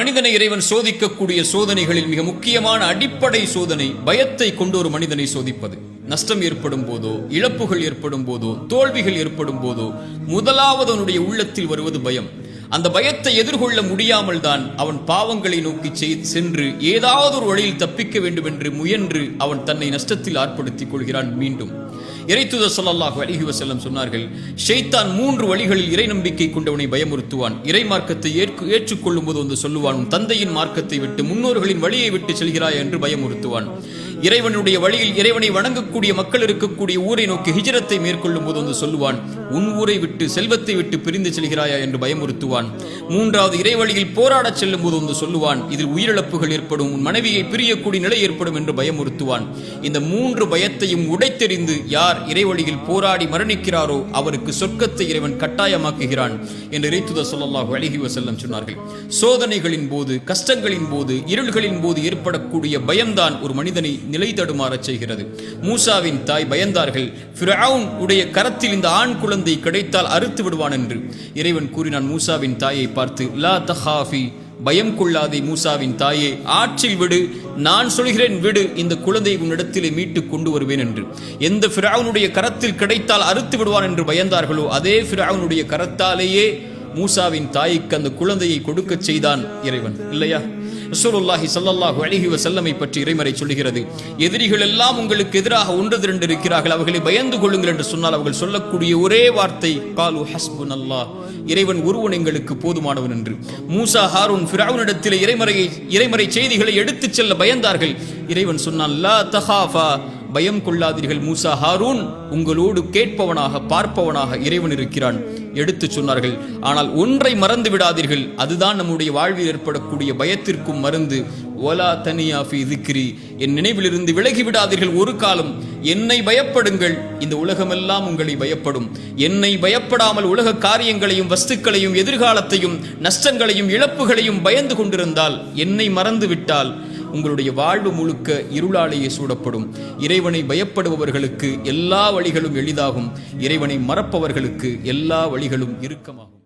மனிதனை இறைவன் சோதிக்கக்கூடிய சோதனைகளில் மிக முக்கியமான அடிப்படை சோதனை பயத்தை கொண்டு ஒரு மனிதனை சோதிப்பது. நஷ்டம் ஏற்படும் போதோ, இழப்புகள் ஏற்படும் போதோ, தோல்விகள் ஏற்படும் போதோ முதலாவது அவனுடைய உள்ளத்தில் வருவது பயம். அந்த பயத்தை எதிர்கொள்ள முடியாமல் தான் அவன் பாவங்களை நோக்கி சென்று ஏதாவது ஒரு வழியில் தப்பிக்க வேண்டும் என்று முயன்று அவன் தன்னை நஷ்டத்தில் ஆட்படுத்திக் கொள்கிறான். மீண்டும் இறைத்தூதர் ஸல்லல்லாஹு அலைஹி வஸல்லம் சொன்னார்கள், ஷைத்தான் 3 வழிகளில் இறை நம்பிக்கை கொண்டவனை பயமுறுத்துவான். இறை மார்க்கத்தை ஏற்றுக்கொள்ளும் போது வந்து சொல்லுவான், தந்தையின் மார்க்கத்தை விட்டு முன்னோர்களின் வழியை விட்டு செல்கிறாய் என்று பயமுறுத்துவான். இறைவனுடைய வழியில் இறைவனை வணங்கக்கூடிய மக்கள் இருக்கக்கூடிய ஊரை நோக்கி ஹிஜ்ரத்தை மேற்கொள்ளும் போது வந்து சொல்லுவான், உன் ஊரை விட்டு செல்வத்தை விட்டு பிரிந்து செல்கிறாயா என்று பயமுறுத்துவான். 3வது இறை வழியில் போராடச் செல்லும் போது வந்து சொல்லுவான், இதில் உயிரிழப்புகள் ஏற்படும், உன் மனைவியை பிரியக்கூடிய நிலை ஏற்படும் என்று பயமுறுத்துவான். இந்த 3 பயத்தையும் உடைத்தெறிந்து யார் இறை வழியில் போராடி மரணிக்கிறாரோ அவருக்கு சொர்க்கத்தை இறைவன் கட்டாயமாக்குகிறான் என்று இறைத்தூதர் ஸல்லல்லாஹு அலைஹி வஸல்லம் சொன்னார்கள். சோதனைகளின் போது, கஷ்டங்களின் போது, இருள்களின் போது ஏற்படக்கூடிய பயம்தான் ஒரு மனிதனை நிலை தடுமாறச் செய்கிறது. மூசாவின் தாய் பயந்தார்கள், ஃபிரௌன் உடைய கரத்தில் இந்த ஆண் குழந்தை கிடைத்தால் அறுத்து விடுவான் என்று. இறைவன் கூறினான் மூசாவின் தாயை பார்த்து, லா தஹாஃபி, பயம் கொள்ளாதே மூசாவின் தாயே, ஆற்றில் விடு, நான் சொல்கிறேன் விடு, இந்த குழந்தையை உன்னிடத்திலே மீட்டு கொண்டு வருவேன் என்று. எந்த ஃபிரௌனுடைய கரத்தில் கிடைத்தால் அறுத்து விடுவான் என்று பயந்தார்களோ அதே ஃபிரௌனுடைய கரத்தாலேயே மூசாவின் தாய்க்கு அந்த குழந்தையை கொடுக்க செய்தான் இறைவன், இல்லையா? ரசூலுல்லாஹி ஸல்லல்லாஹு அலைஹி வஸல்லமை பற்றி இறைமறை சொல்கிறது, எதிரிகள் எல்லாம் உங்களுக்கு எதிராக ஒன்று திரண்டு இருக்கிறார்கள், அவர்களை பயந்து கொள்ளுங்கள் என்று சொன்னால் அவர்கள் சொல்லக்கூடிய ஒரே வார்த்தை காலு ஹஸ்புனல்லாஹ், இறைவன் ஒருவன் எங்களுக்கு போதுமானவன் என்று. மூசா, ஹாரூன் ஃபிரௌனிடத்தில் இறைமறை செய்திகளை எடுத்துச் செல்ல பயந்தார்கள். இறைவன் சொன்னான், லா தஹாஃபா, பயம் கொள்ளாதீர்கள் மூசா, ஹாரூன் உங்களோடு கேட்பவனாக பார்ப்பவனாக இறைவன் இருக்கிறான் எடுத்து சொன்னார்கள். ஆனால் ஒன்றை மறந்து விடாதீர்கள், அதுதான் நம்முடைய வாழ்வில் ஏற்படக்கூடிய பயத்திற்கும் மருந்து. ஒலா தனியா ஃபி திக்ரி, என் நினைவிலிருந்து விலகி விடாதீர்கள் ஒரு காலம். என்னை பயப்படுங்கள், இந்த உலகமெல்லாம் உங்களை பயப்படும். என்னை பயப்படாமல் உலக காரியங்களையும் வஸ்துக்களையும் எதிர்காலத்தையும் நஷ்டங்களையும் இழப்புகளையும் பயந்து கொண்டிருந்தால், என்னை மறந்து விட்டால் உங்களுடைய வாழ்வு முழுக்க இருளாலேயே சூடப்படும். இறைவனை பயப்படுபவர்களுக்கு எல்லா வழிகளும் எளிதாகும், இறைவனை மறப்பவர்களுக்கு எல்லா வழிகளும் இறுக்கமாகும்.